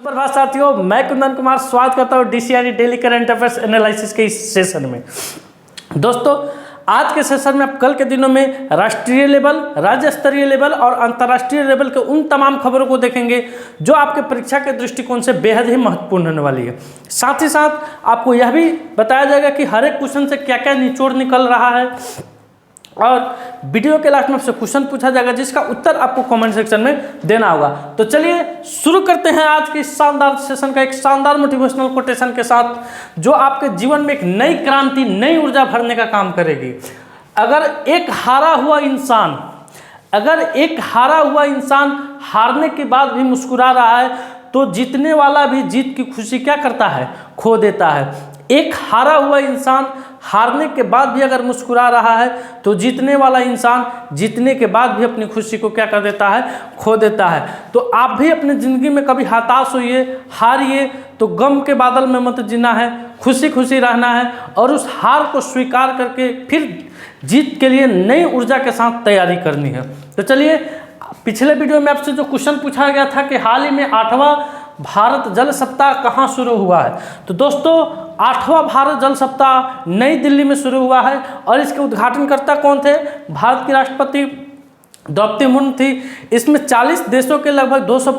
सुप्रभात साथियों, मैं कुंदन कुमार स्वागत करता हूँ DCRE daily current affairs analysis के इस सेशन में। दोस्तों, आज के सेशन में आप कल के दिनों में राष्ट्रीय लेवल, राज्य स्तरीय लेवल और अंतर्राष्ट्रीय लेवल के उन तमाम खबरों को देखेंगे जो आपके परीक्षा के दृष्टिकोण से बेहद ही महत्वपूर्ण होने वाली है। साथ ही साथ आपको यह भी बताया जाएगा कि हर एक क्वेश्चन से क्या क्या निचोड़ निकल रहा है और वीडियो के लास्ट में आपसे क्वेश्चन पूछा जाएगा जिसका उत्तर आपको कमेंट सेक्शन में देना होगा। तो चलिए शुरू करते हैं आज के शानदार सेशन का एक शानदार मोटिवेशनल कोटेशन के साथ जो आपके जीवन में एक नई क्रांति, नई ऊर्जा भरने का काम करेगी। अगर एक हारा हुआ इंसान हारने के बाद भी मुस्कुरा रहा है तो जीतने वाला भी जीत की खुशी क्या करता है, खो देता है। एक हारा हुआ इंसान हारने के बाद भी अगर मुस्कुरा रहा है तो जीतने वाला इंसान जीतने के बाद भी अपनी खुशी को क्या कर देता है, खो देता है। तो आप भी अपनी ज़िंदगी में कभी हताश होइए, हारिए तो गम के बादल में मत जीना है, खुशी खुशी रहना है और उस हार को स्वीकार करके फिर जीत के लिए नई ऊर्जा के साथ तैयारी करनी है। तो चलिए, पिछले वीडियो में आपसे जो क्वेश्चन पूछा गया था कि हाल ही में 8वां भारत जल सप्ताह कहाँ शुरू हुआ है, तो दोस्तों 8वां भारत जल सप्ताह नई दिल्ली में शुरू हुआ है और इसके उद्घाटनकर्ता कौन थे? भारत की राष्ट्रपति द्रौपदी मुर्मू थी। इसमें 40 देशों के लगभग 200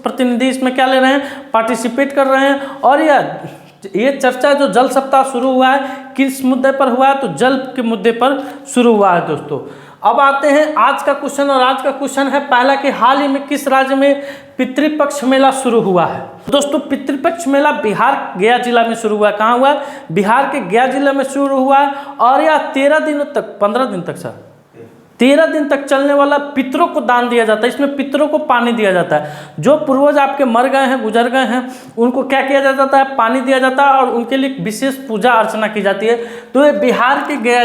प्रतिनिधि इसमें क्या ले रहे हैं, पार्टिसिपेट कर रहे हैं। और ये चर्चा जो जल सप्ताह शुरू हुआ है किस मुद्दे पर हुआ है, तो जल के मुद्दे पर शुरू हुआ है। दोस्तों अब आते हैं आज का क्वेश्चन और आज का क्वेश्चन है पहला कि हाल ही में किस राज्य में पितृपक्ष मेला शुरू हुआ है। दोस्तों पितृपक्ष मेला बिहार गया जिला में शुरू हुआ है। कहाँ हुआ है? बिहार के गया जिला में शुरू हुआ है और यह 13 दिनों तक 15 दिन तक 13 दिन तक चलने वाला पितरों को दान दिया जाता है। इसमें पितरों को पानी दिया जाता है। जो पूर्वज आपके मर गए हैं, गुजर गए हैं, उनको क्या किया जाता है, पानी दिया जाता है और उनके लिए विशेष पूजा अर्चना की जाती है। तो ये बिहार के गया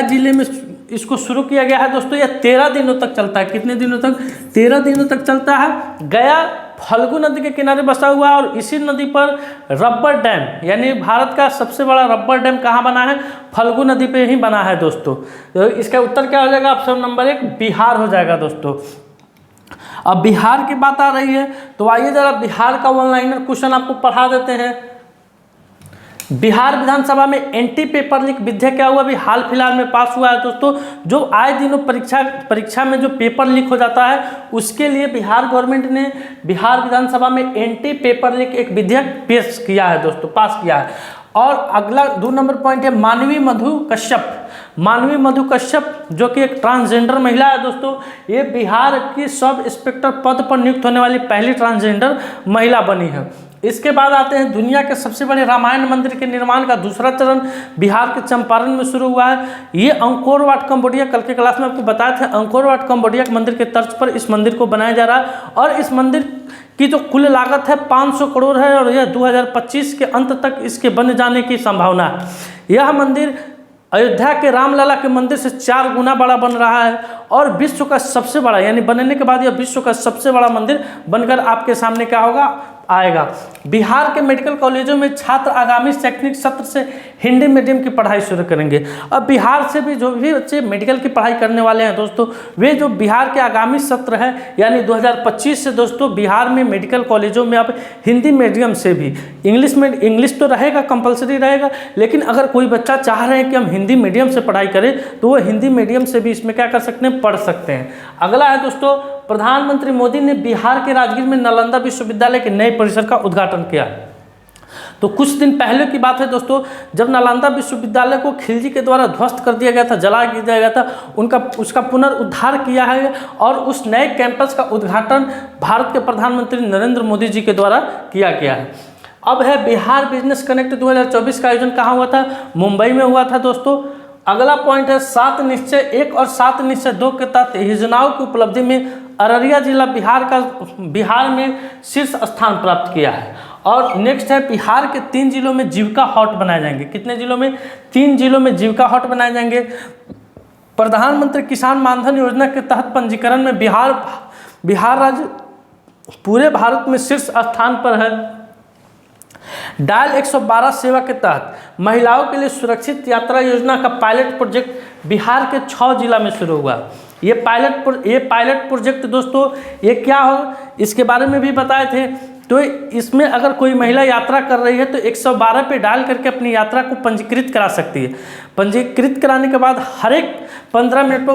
जिले में इसको शुरू किया गया है। दोस्तों यह 13 दिनों तक चलता है। कितने दिनों तक? 13 दिनों तक चलता है। गया फल्गु नदी के किनारे बसा हुआ और इसी नदी पर रबर डैम, यानी भारत का सबसे बड़ा रबर डैम कहाँ बना है? फल्गु नदी पे ही बना है। दोस्तों तो इसका उत्तर क्या हो जाएगा? ऑप्शन नंबर 1 बिहार हो जाएगा। दोस्तों अब बिहार की बात आ रही है तो आइए जरा बिहार का वन लाइनर क्वेश्चन आपको पढ़ा देते हैं। बिहार विधानसभा में एंटी पेपर लीक विधेयक क्या हुआ? अभी हाल फिलहाल में पास हुआ है। दोस्तों जो आए दिनों परीक्षा में जो पेपर लीक हो जाता है उसके लिए बिहार गवर्नमेंट ने बिहार विधानसभा में एंटी पेपर लीक एक विधेयक पेश किया है। दोस्तों पास किया है। और अगला 2 नंबर पॉइंट है मानवी मधु कश्यप जो कि एक ट्रांसजेंडर महिला है। दोस्तों ये बिहार की सब इंस्पेक्टर पद पर नियुक्त होने वाली पहली ट्रांसजेंडर महिला बनी है। इसके बाद आते हैं दुनिया के सबसे बड़े रामायण मंदिर के निर्माण का दूसरा चरण बिहार के चंपारण में शुरू हुआ है। ये अंकोर वाट कंबोडिया, कल के क्लास में आपको बताया था, अंकोर वाट कंबोडिया के मंदिर के तर्ज पर इस मंदिर को बनाया जा रहा है और इस मंदिर की जो कुल लागत है 500 करोड़ है और यह 2025 के अंत तक इसके बन जाने की संभावना है। यह मंदिर अयोध्या के रामलला के मंदिर से 4 गुना बड़ा बन रहा है और विश्व का सबसे बड़ा, यानी बनने के बाद यह विश्व का सबसे बड़ा मंदिर बनकर आपके सामने क्या होगा, आएगा। बिहार के मेडिकल कॉलेजों में छात्र आगामी शैक्षणिक सत्र से हिंदी मीडियम की पढ़ाई शुरू करेंगे। अब बिहार से भी जो भी बच्चे मेडिकल की पढ़ाई करने वाले हैं दोस्तों, वे जो बिहार के आगामी सत्र है यानी 2025 से दोस्तों बिहार में मेडिकल कॉलेजों में अब हिंदी मीडियम से भी इंग्लिश तो रहेगा, कंपलसरी रहेगा, लेकिन अगर कोई बच्चा चाह रहे हैं कि हम हिंदी मीडियम से पढ़ाई करें तो वो हिंदी मीडियम से भी इसमें क्या कर सकते हैं, पढ़ सकते हैं। अगला है दोस्तों, प्रधानमंत्री मोदी ने बिहार के राजगीर में नालंदा विश्वविद्यालय के नए परिसर का उद्घाटन किया। तो कुछ दिन पहले की बात है दोस्तों, जब नालंदा विश्वविद्यालय को खिलजी के द्वारा ध्वस्त कर दिया गया था, जला दिया गया था, उसका पुनरुद्धार किया है और उस नए कैंपस का उद्घाटन भारत के प्रधानमंत्री नरेंद्र मोदी जी के द्वारा किया गया है। अब है बिहार बिजनेस कनेक्ट 2024 का आयोजन कहाँ हुआ था? मुंबई में हुआ था। दोस्तों अगला पॉइंट है 7 निश्चय 1 और 7 निश्चय 2 के तहत योजनाओं की उपलब्धि में अररिया जिला बिहार में शीर्ष स्थान प्राप्त किया है। और नेक्स्ट है बिहार के 3 जिलों में जीविका हॉट बनाए जाएंगे। कितने जिलों में? 3 जिलों में जीविका हॉट बनाए जाएंगे। प्रधानमंत्री किसान मानधन योजना के तहत पंजीकरण में बिहार राज्य पूरे भारत में शीर्ष स्थान पर है। डायल 112 सेवा के तहत महिलाओं के लिए सुरक्षित यात्रा योजना का पायलट प्रोजेक्ट बिहार के 6 जिला में शुरू हुआ। ये पायलट प्रोजेक्ट दोस्तों ये क्या हो, इसके बारे में भी बताए थे। तो इसमें अगर कोई महिला यात्रा कर रही है तो 112 पे डायल करके अपनी यात्रा को पंजीकृत करा सकती है। पंजीकृत कराने के बाद हर एक 15 मिनट पर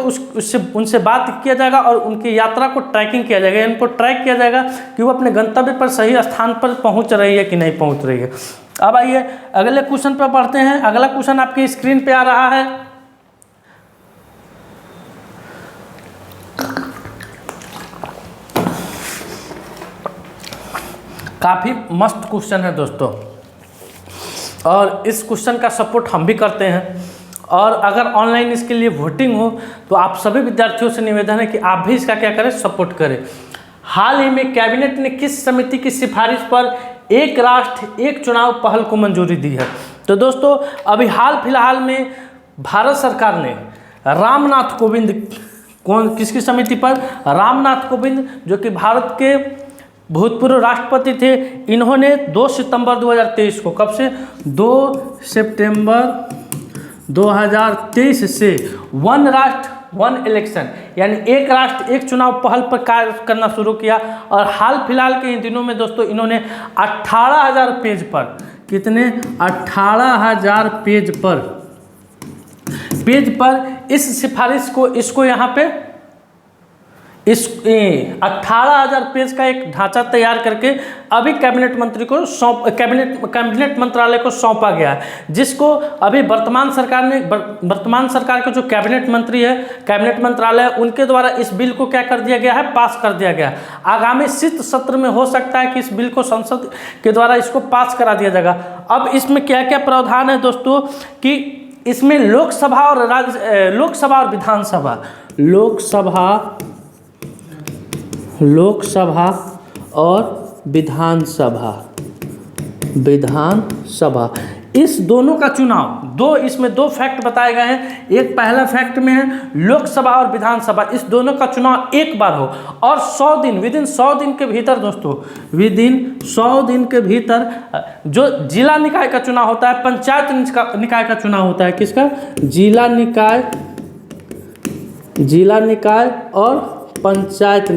उनसे बात किया जाएगा और उनकी यात्रा को ट्रैकिंग किया जाएगा। इनको ट्रैक किया जाएगा कि वो अपने गंतव्य पर सही स्थान पर पहुंच रही है कि नहीं पहुंच रही है। अब आइए अगले क्वेश्चन पर पढ़ते हैं। अगला क्वेश्चन आपकी स्क्रीन पे आ रहा है। काफ़ी मस्त क्वेश्चन है दोस्तों, और इस क्वेश्चन का सपोर्ट हम भी करते हैं। और अगर ऑनलाइन इसके लिए वोटिंग हो तो आप सभी विद्यार्थियों से निवेदन है कि आप भी इसका क्या करें, सपोर्ट करें। हाल ही में कैबिनेट ने किस समिति की सिफारिश पर एक राष्ट्र एक चुनाव पहल को मंजूरी दी है? तो दोस्तों अभी हाल फिलहाल में भारत सरकार ने रामनाथ कोविंद, किसकी समिति पर? रामनाथ कोविंद, जो कि भारत के भूतपूर्व राष्ट्रपति थे। इन्होंने 2 सितंबर 2023 को, कब से? 2 सितंबर 2023 से वन राष्ट्र वन इलेक्शन यानी एक राष्ट्र एक चुनाव पहल पर कार्य करना शुरू किया। और हाल फिलहाल के इन दिनों में दोस्तों इन्होंने 18,000 पेज पर, कितने? 18,000 पेज पर इस सिफारिश को, इसको यहाँ पे इस 18,000 पेज का एक ढांचा तैयार करके अभी कैबिनेट मंत्री को कैबिनेट मंत्रालय को सौंपा गया है, जिसको अभी वर्तमान सरकार के जो कैबिनेट मंत्री है, कैबिनेट मंत्रालय, उनके द्वारा इस बिल को क्या कर दिया गया है, पास कर दिया गया है। आगामी शीत सत्र में हो सकता है कि इस बिल को संसद के द्वारा इसको पास करा दिया जाएगा। अब इसमें क्या क्या प्रावधान है दोस्तों कि इसमें लोकसभा और विधानसभा, लोकसभा और विधानसभा इस दोनों का चुनाव, इसमें दो फैक्ट बताए गए हैं। एक पहला फैक्ट में है लोकसभा और विधानसभा इस दोनों का चुनाव एक बार हो और 100 दिन, विदिन 100 दिन के भीतर दोस्तों, विदिन 100 दिन के भीतर जो जिला निकाय का चुनाव होता है, पंचायत निकाय का चुनाव होता है, किसका? जिला निकाय और पंचायत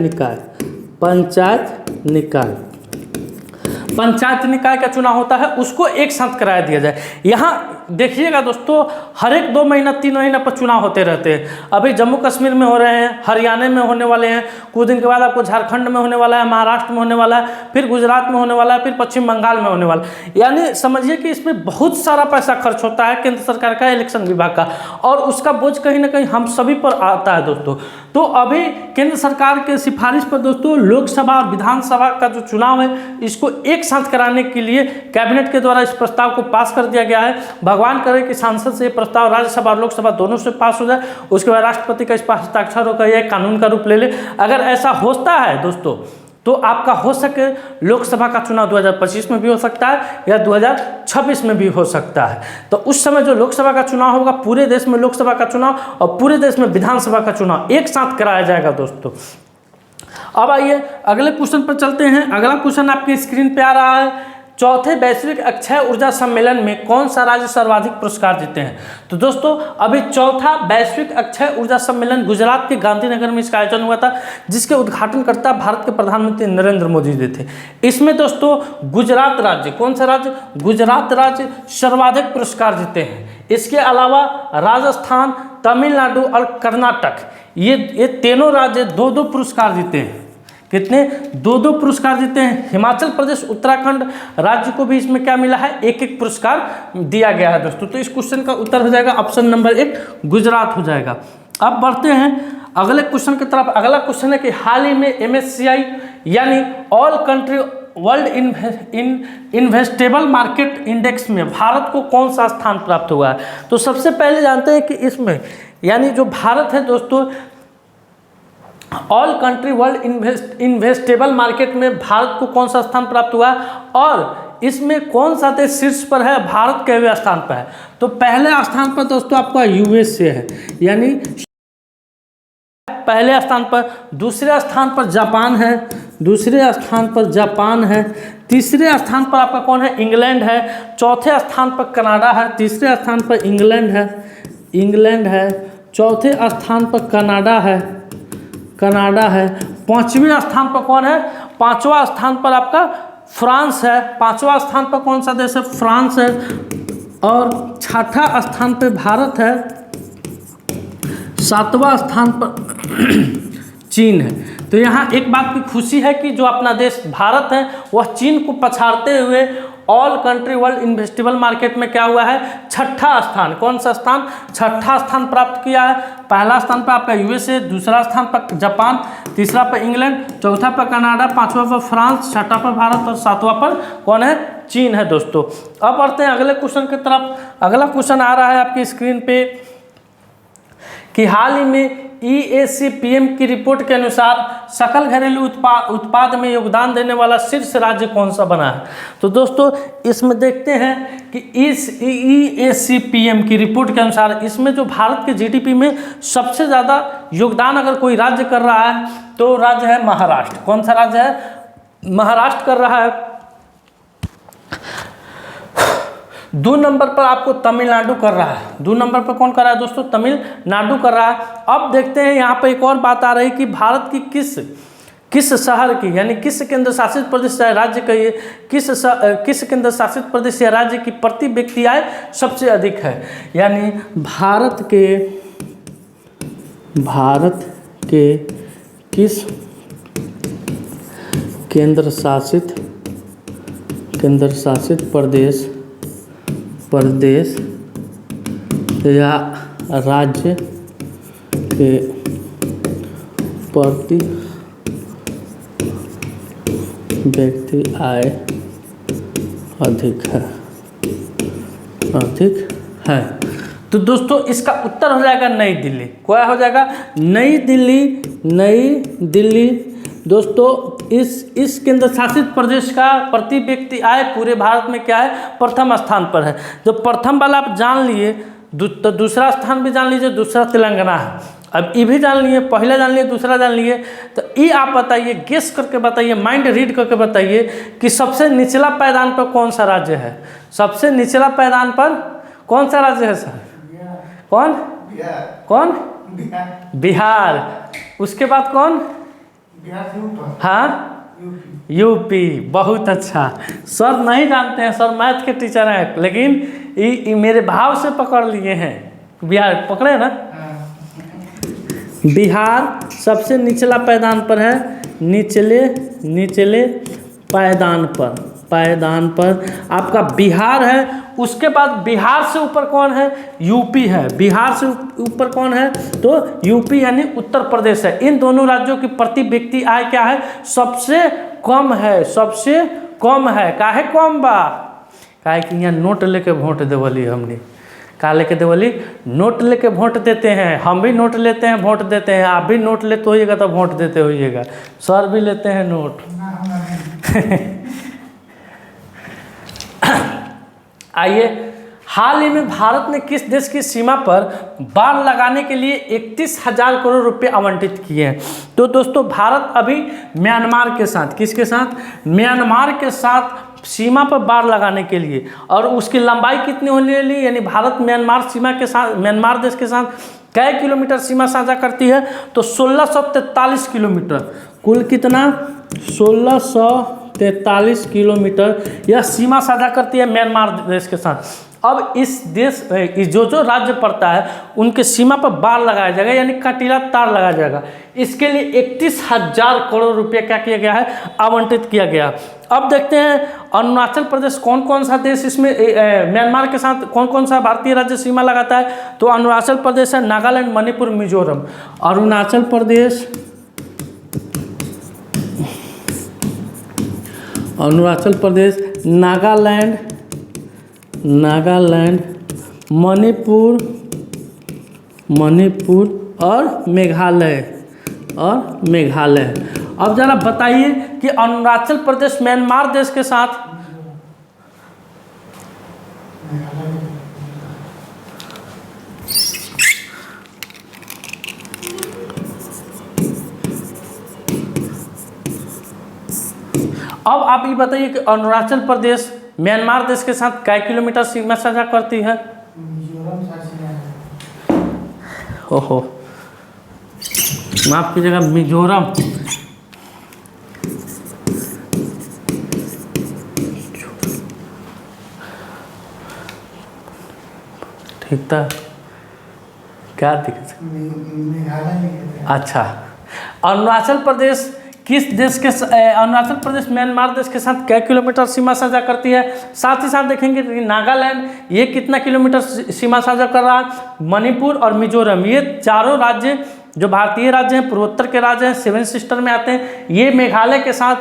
निकाय का चुनाव होता है, उसको एक साथ कराया दिया जाए। यहाँ देखिएगा दोस्तों, हर एक 2 महीना 3 महीना पर चुनाव होते रहते हैं। अभी जम्मू कश्मीर में हो रहे हैं, हरियाणा में होने वाले हैं, कुछ दिन के बाद आपको झारखंड में होने वाला है, महाराष्ट्र में होने वाला है, फिर गुजरात में होने वाला है, फिर पश्चिम बंगाल में होने वाला है। यानी समझिए कि इसमें बहुत सारा पैसा खर्च होता है केंद्र सरकार का, इलेक्शन विभाग का, और उसका बोझ कहीं ना कहीं हम सभी पर आता है दोस्तों। तो अभी केंद्र सरकार के सिफारिश पर दोस्तों लोकसभा और विधानसभा का जो चुनाव है, इसको एक साथ कराने के लिए कैबिनेट के द्वारा इस प्रस्ताव को पास कर दिया गया है। भगवान करे कि सांसद से प्रस्ताव राज्यसभा और लोकसभा दोनों से पास हो जाए, उसके बाद राष्ट्रपति का इस पर हस्ताक्षर होकर यह कानून का रूप ले ले। अगर ऐसा होता है दोस्तों तो आपका हो सके लोकसभा का चुनाव 2025 में भी हो सकता है या 2026 में भी हो सकता है। तो उस समय जो लोकसभा का चुनाव होगा, पूरे देश में लोकसभा का चुनाव और पूरे देश में विधानसभा का चुनाव एक साथ कराया जाएगा दोस्तों। अब आइए अगले क्वेश्चन पर चलते हैं। अगला क्वेश्चन आपकी स्क्रीन पे आ रहा है। चौथे वैश्विक अक्षय ऊर्जा सम्मेलन में कौन सा राज्य सर्वाधिक पुरस्कार जीते हैं? तो दोस्तों अभी चौथा वैश्विक अक्षय ऊर्जा सम्मेलन गुजरात के गांधीनगर में इसका आयोजन हुआ था, जिसके उद्घाटनकर्ता भारत के प्रधानमंत्री नरेंद्र मोदी जी थे। इसमें दोस्तों गुजरात राज्य, कौन सा राज्य? गुजरात राज्य सर्वाधिक पुरस्कार जीते हैं। इसके अलावा राजस्थान, तमिलनाडु और कर्नाटक, ये तीनों राज्य 2-2 पुरस्कार जीते हैं। कितने? 2-2 पुरस्कार जीते हैं। हिमाचल प्रदेश, उत्तराखंड राज्य को भी इसमें क्या मिला है? 1-1 पुरस्कार दिया गया है दोस्तों। तो इस क्वेश्चन का उत्तर हो जाएगा ऑप्शन नंबर 1 गुजरात हो जाएगा। अब बढ़ते हैं अगले क्वेश्चन की तरफ। अगला क्वेश्चन है कि हाल ही में MSCI यानी all country world investable market index में भारत को कौन सा स्थान प्राप्त हुआ है? तो सबसे पहले जानते हैं कि इसमें यानी जो भारत है दोस्तों, all country world investable market में भारत को कौन सा स्थान प्राप्त हुआ है और इसमें कौन सा देश शीर्ष पर है? भारत के स्थान पर है। तो पहले स्थान पर दोस्तों आपका USA है, यानी पहले स्थान पर। दूसरे स्थान पर जापान है, तीसरे स्थान पर आपका कौन है? इंग्लैंड है। चौथे स्थान पर कनाडा है, तीसरे स्थान पर इंग्लैंड है, चौथे स्थान पर कनाडा है, कनाडा है। 5वें स्थान पर कौन है? 5वां स्थान पर आपका फ्रांस है। 5वां स्थान पर कौन सा देश है? फ्रांस है। और 6ठा स्थान पर भारत है। 7वां स्थान पर चीन है। तो यहाँ एक बात की खुशी है कि जो अपना देश भारत है वह चीन को पछाड़ते हुए all country world investable market में क्या हुआ है? 6ठा स्थान। कौन सा स्थान? 6ठा स्थान प्राप्त किया है। पहला स्थान पर आपका यूएसए, दूसरा स्थान पर जापान, तीसरा पर इंग्लैंड, चौथा पर कनाडा, 5वां पर फ्रांस, 6ठा पर भारत और 7वां पर कौन है? चीन है दोस्तों। अब बढ़ते हैं अगले क्वेश्चन की तरफ। अगला क्वेश्चन आ रहा है आपकी स्क्रीन पे कि हाल ही में EACPM की रिपोर्ट के अनुसार सकल घरेलू उत्पाद में योगदान देने वाला शीर्ष राज्य कौन सा बना है? तो दोस्तों इसमें देखते हैं कि इस EACPM की रिपोर्ट के अनुसार इसमें जो भारत के GDP में सबसे ज़्यादा योगदान अगर कोई राज्य कर रहा है तो राज्य है महाराष्ट्र। कौन सा राज्य है? महाराष्ट्र कर रहा है। 2 नंबर पर आपको तमिलनाडु कर रहा है। 2 नंबर पर कौन कर रहा है दोस्तों? तमिलनाडु कर रहा है। अब देखते हैं यहाँ पर एक और बात आ रही कि भारत की किस शहर की यानी किस केंद्र शासित प्रदेश या राज्य का ये किस केंद्र शासित प्रदेश या राज्य की प्रति व्यक्ति आय सबसे अधिक है? यानी भारत के किस केंद्र शासित प्रदेश या राज्य के प्रति व्यक्ति आय अधिक है। तो दोस्तों इसका उत्तर हो जाएगा नई दिल्ली। क्या हो जाएगा? नई दिल्ली दोस्तों इस केंद्र शासित प्रदेश का प्रति व्यक्ति आय पूरे भारत में क्या है? प्रथम स्थान पर है। जो प्रथम वाला आप जान लिए तो दूसरा स्थान भी जान लीजिए, दूसरा तेलंगाना है। अब ये भी जान लिए, पहला जान लिए, दूसरा जान लिए। तो ये आप बताइए, गेस करके बताइए, माइंड रीड करके बताइए कि सबसे निचला पायदान पर कौन सा राज्य है? सबसे निचला पायदान पर कौन सा राज्य है सर? कौन? बिहार। उसके बाद कौन? हाँ, यूपी। बहुत अच्छा। सर नहीं जानते हैं, सर मैथ के टीचर हैं, लेकिन ये मेरे भाव से पकड़ लिए हैं। बिहार पकड़े ना? बिहार सबसे निचला पायदान पर है। निचले पायदान पर आपका बिहार है। उसके बाद बिहार से ऊपर कौन है? यूपी है। बिहार से ऊपर कौन है? तो यूपी यानी उत्तर प्रदेश है। इन दोनों राज्यों की प्रति व्यक्ति आय क्या है? सबसे कम है। काहे कम बा? काहे कि यहाँ नोट लेके वोट देवली हमने। का लेके देवली? नोट लेके वोट देते हैं। हम भी नोट लेते हैं, वोट देते हैं। आप भी नोट लेते होइएगा तो वोट देते होइएगा। सर भी लेते हैं नोट। आइए, हाल ही में भारत ने किस देश की सीमा पर बाड़ लगाने के लिए 31,000 करोड़ रुपए आवंटित किए हैं? तो दोस्तों भारत अभी म्यांमार के साथ, किसके साथ? म्यांमार के साथ सीमा पर बाड़ लगाने के लिए, और उसकी लंबाई कितनी होने वाली, यानी भारत म्यांमार देश के साथ कै किलोमीटर सीमा साझा करती है? तो 1643 किलोमीटर। कुल कितना? 1643 किलोमीटर यह सीमा साझा करती है म्यांमार देश के साथ। अब इस जो राज्य पड़ता है उनके सीमा पर बाड़ लगाया जाएगा, यानी कंटीला तार लगाया जाएगा। इसके लिए 31,000 करोड़ रुपये क्या किया गया है? आवंटित किया गया। अब देखते हैं अरुणाचल प्रदेश कौन सा देश इसमें म्यांमार के साथ कौन सा भारतीय राज्य सीमा लगाता है? तो अरुणाचल प्रदेश है, नागालैंड, मणिपुर, मिजोरम। अरुणाचल प्रदेश, नागालैंड, मणिपुर और मेघालय। अब जरा बताइए कि अरुणाचल प्रदेश म्यांमार देश के साथ अब आप ये बताइए कि अरुणाचल प्रदेश म्यांमार देश के साथ कै किलोमीटर सीमा साझा करती है? ओहो, माफ कीजिएगा, मिजोरम। ठीक था, क्या दिक्कत? अच्छा, अरुणाचल प्रदेश किस देश के अरुणाचल प्रदेश म्यांमार देश के साथ क्या किलोमीटर सीमा साझा करती है? साथ ही साथ देखेंगे कि नागालैंड ये कितना किलोमीटर सीमा साझा कर रहा है? मणिपुर और मिजोरम ये चारों राज्य जो भारतीय राज्य हैं, पूर्वोत्तर के राज्य हैं, सेवन सिस्टर में आते हैं, ये मेघालय के साथ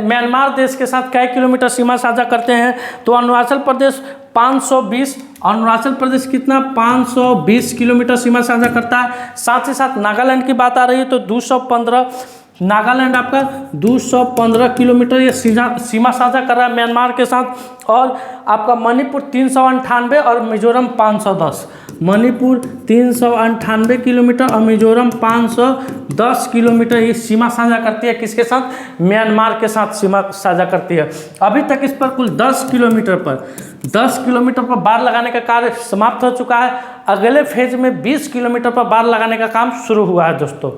म्यांमार देश के साथ क्या किलोमीटर सीमा साझा करते हैं? तो अरुणाचल प्रदेश 520, अरुणाचल प्रदेश कितना 520 किलोमीटर सीमा साझा करता है। साथ ही साथ नागालैंड की बात आ रही है तो 215, नागालैंड आपका 215 किलोमीटर ये सीमा साझा कर रहा है म्यांमार के साथ। और आपका मणिपुर 398 और मिजोरम 510, मणिपुर 398 किलोमीटर और मिजोरम 510 किलोमीटर ये सीमा साझा करती है। किसके साथ? म्यांमार के साथ सीमा साझा करती है। अभी तक इस पर कुल 10 किलोमीटर पर बाड़ लगाने का कार्य समाप्त हो चुका है। अगले फेज में 20 किलोमीटर पर बाड़ लगाने का काम शुरू हुआ है दोस्तों।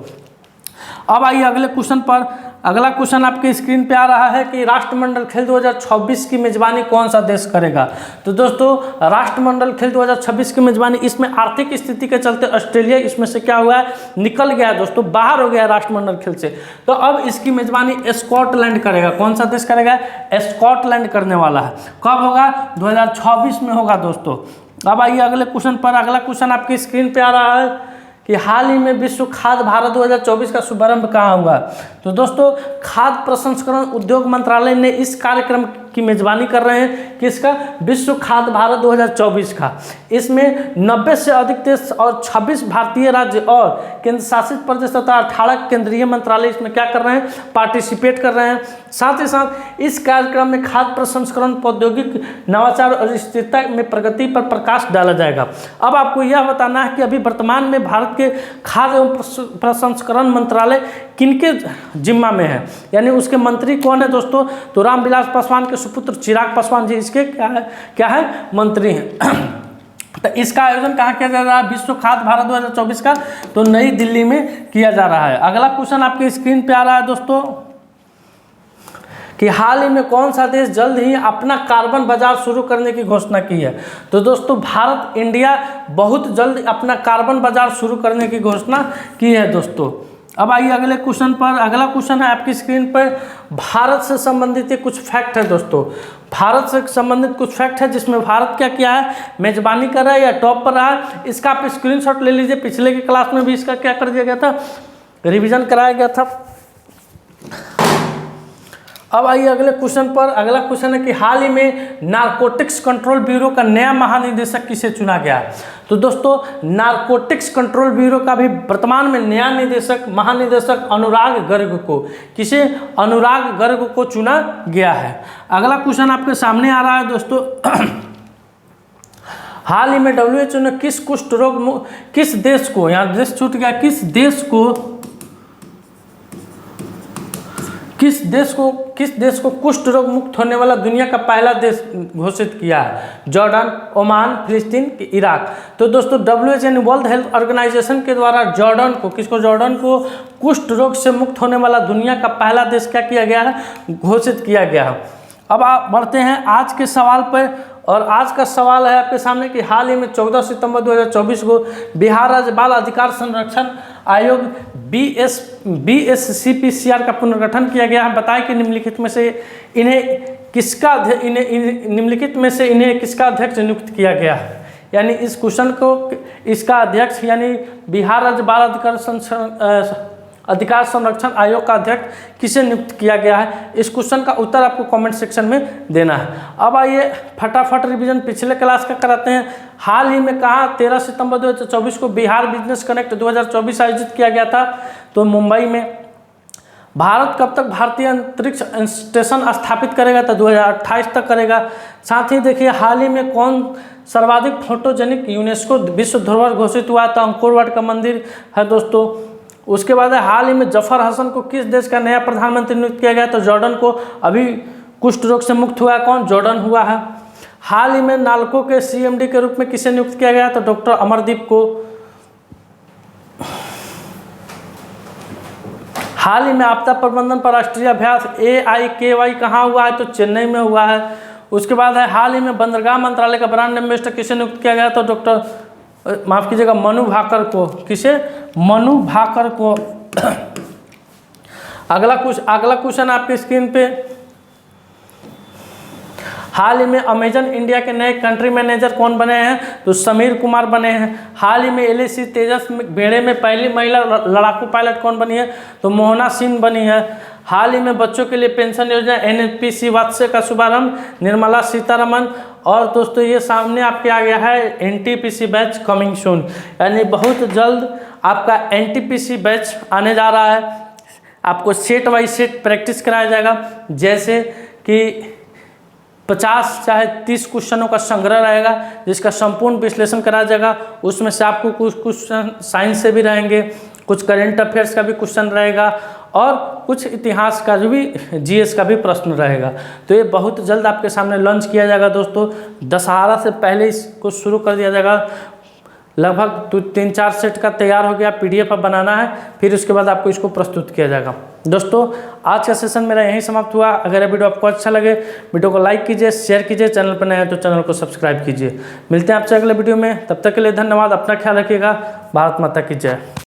अब आइए अगले क्वेश्चन पर। अगला क्वेश्चन आपके स्क्रीन पे आ रहा है कि राष्ट्रमंडल खेल 2026 की मेजबानी कौन सा देश करेगा? तो दोस्तों राष्ट्रमंडल खेल 2026 की मेजबानी, इसमें आर्थिक स्थिति के चलते ऑस्ट्रेलिया इसमें से क्या हुआ है, निकल गया है दोस्तों, बाहर हो गया है राष्ट्रमंडल खेल से। तो अब इसकी मेजबानी स्कॉटलैंड करेगा। कौन सा देश करेगा? स्कॉटलैंड करने वाला है। कब होगा? 2026 में होगा दोस्तों। अब आइए अगले क्वेश्चन पर। अगला क्वेश्चन आपकी स्क्रीन पे आ रहा है कि हाल ही में विश्व खाद्य भारत 2024 का शुभारंभ कहाँ हुआ? तो दोस्तों खाद्य प्रसंस्करण उद्योग मंत्रालय ने इस कार्यक्रम की मेजबानी कर रहे हैं। किसका? विश्व खाद्य भारत 2024 का। इसमें 90 से अधिक देश और 26 भारतीय राज्य और केंद्र शासित प्रदेश तथा 18 केंद्रीय मंत्रालय इसमें क्या कर रहे हैं? पार्टिसिपेट कर रहे हैं। साथ ही साथ इस कार्यक्रम में खाद्य प्रसंस्करण, प्रौद्योगिक नवाचार और स्थिरता में प्रगति पर प्रकाश डाला जाएगा। अब आपको यह बताना है कि अभी वर्तमान में भारत के खाद्य एवं प्रसंस्करण मंत्रालय किनके जिम्मा में है, यानी उसके मंत्री कौन है दोस्तों? तो रामविलास पासवान के सुपुत्र चिराग पासवान जी इसके क्या है मंत्री हैं। तो इसका आयोजन कहाँ किया जा रहा है विश्व खाद्य भारत 2024 का? तो नई दिल्ली में किया जा रहा है। अगला क्वेश्चन आपके स्क्रीन पे आ रहा है दोस्तों कि हाल ही में कौन सा देश जल्द ही अपना कार्बन बाजार शुरू करने की घोषणा की है? तो दोस्तों भारत, इंडिया बहुत जल्द अपना कार्बन बाजार शुरू करने की घोषणा की है दोस्तों। अब आइए अगले क्वेश्चन पर। अगला क्वेश्चन है आपकी स्क्रीन पर, भारत से संबंधित कुछ फैक्ट है दोस्तों। भारत से संबंधित कुछ फैक्ट है जिसमें भारत क्या किया है, मेजबानी कर रहा है या टॉप पर रहा है। इसका आप स्क्रीनशॉट ले लीजिए, पिछले की क्लास में भी इसका क्या कर दिया गया था, रिवीजन कराया गया था। अब आइए अगले क्वेश्चन पर। अगला क्वेश्चन है कि हाल ही में नारकोटिक्स कंट्रोल ब्यूरो का नया महानिदेशक किसे चुना गया? तो दोस्तों नारकोटिक्स कंट्रोल ब्यूरो का भी वर्तमान में नया निदेशक, महानिदेशक अनुराग गर्ग को, किसे? अनुराग गर्ग को चुना गया है। अगला क्वेश्चन आपके सामने आ रहा है दोस्तों हाल ही में WHO ने किस कुष्ठ रोग, किस देश को, यहाँ देश छूट गया, किस देश को कुष्ठ रोग मुक्त होने वाला दुनिया का पहला देश घोषित किया है? जॉर्डन, ओमान, फिलिस्तीन, इराक। तो दोस्तों WHO वर्ल्ड हेल्थ ऑर्गेनाइजेशन के द्वारा जॉर्डन को, किसको? जॉर्डन को कुष्ठ रोग से मुक्त होने वाला दुनिया का पहला देश क्या किया गया है? घोषित किया गया है। अब आप बढ़ते हैं आज के सवाल पर, और आज का सवाल है आपके सामने कि हाल ही में 14 सितंबर 2024 को बिहार राज्य बाल अधिकार संरक्षण आयोग BSCPCR का पुनर्गठन किया गया है। बताएं कि निम्नलिखित में से इन्हें किसका अध्यक्ष नियुक्त किया गया है? यानी इस क्वेश्चन को इसका अध्यक्ष यानी बिहार राज्य बाल अधिकार संरक्षण आयोग का अध्यक्ष किसे नियुक्त किया गया है? इस क्वेश्चन का उत्तर आपको कमेंट सेक्शन में देना है। अब आइए फटाफट रिवीजन पिछले क्लास का कराते हैं। हाल ही में कहा 13 सितंबर 2024 को बिहार बिजनेस कनेक्ट 2024 आयोजित किया गया था, तो मुंबई में। भारत कब तक भारतीय अंतरिक्ष स्टेशन स्थापित करेगा? तो 2028 तक करेगा। साथ ही देखिए हाल ही में कौन सर्वाधिक फोटोजेनिक यूनेस्को विश्व धरोहर घोषित हुआ? तो अंकोर वाट का मंदिर है दोस्तों। उसके बाद हाल ही में जफर हसन को किस देश का नया प्रधानमंत्री नियुक्त किया गया? तो जॉर्डन को। अभी कुष्ठ रोग से मुक्त हुआ है कौन? जॉर्डन हुआ है। हाल ही में नालको के CMD के रूप में किसे नियुक्त किया गया? तो डॉक्टर अमरदीप को। हाल ही में आपदा प्रबंधन पर राष्ट्रीय अभ्यास AIKY कहाँ हुआ है? तो चेन्नई में हुआ है। उसके बाद है हाल ही में बंदरगाह मंत्रालय का ब्रांड एम्बेसडर किसे नियुक्त किया गया? तो डॉक्टर माफ़ कीजिएगा मनु भाकर को। किसे? मनु भाकर को। अगला क्वेश्चन आपकी स्क्रीन पे, हाल ही में अमेजन इंडिया के नए कंट्री मैनेजर कौन बने हैं? तो समीर कुमार बने हैं। हाल ही में LAC तेजस बेड़े में पहली महिला लड़ाकू पायलट कौन बनी है? तो मोहना सिंह बनी है। हाल ही में बच्चों के लिए पेंशन योजना NPC वात्स्य का शुभारंभ निर्मला सीतारमन। और दोस्तों ये सामने आपके आ गया है NTPC बैच कमिंग सून, यानी बहुत जल्द आपका NTPC बैच आने जा रहा है। आपको सेट बाई सेट प्रैक्टिस कराया जाएगा, जैसे कि 50 चाहे 30 क्वेश्चनों का संग्रह रहेगा जिसका संपूर्ण विश्लेषण कराया जाएगा। उसमें से आपको कुछ क्वेश्चन साइंस से भी रहेंगे, कुछ करंट अफेयर्स का भी क्वेश्चन रहेगा और कुछ इतिहास का भी GS का भी प्रश्न रहेगा। तो ये बहुत जल्द आपके सामने लॉन्च किया जाएगा दोस्तों। दशहरा से पहले इसको शुरू कर दिया जाएगा। लगभग 3-4 सेट का तैयार हो गया, PDF अब बनाना है, फिर उसके बाद आपको इसको प्रस्तुत किया जाएगा। दोस्तों आज का सेशन मेरा यहीं समाप्त हुआ। अगर ये वीडियो आपको अच्छा लगे, वीडियो को लाइक कीजिए, शेयर कीजिए, चैनल पर नए हैं तो चैनल को सब्सक्राइब कीजिए। मिलते हैं आपसे अगले वीडियो में, तब तक के लिए धन्यवाद। अपना ख्याल रखिएगा। भारत माता की जय।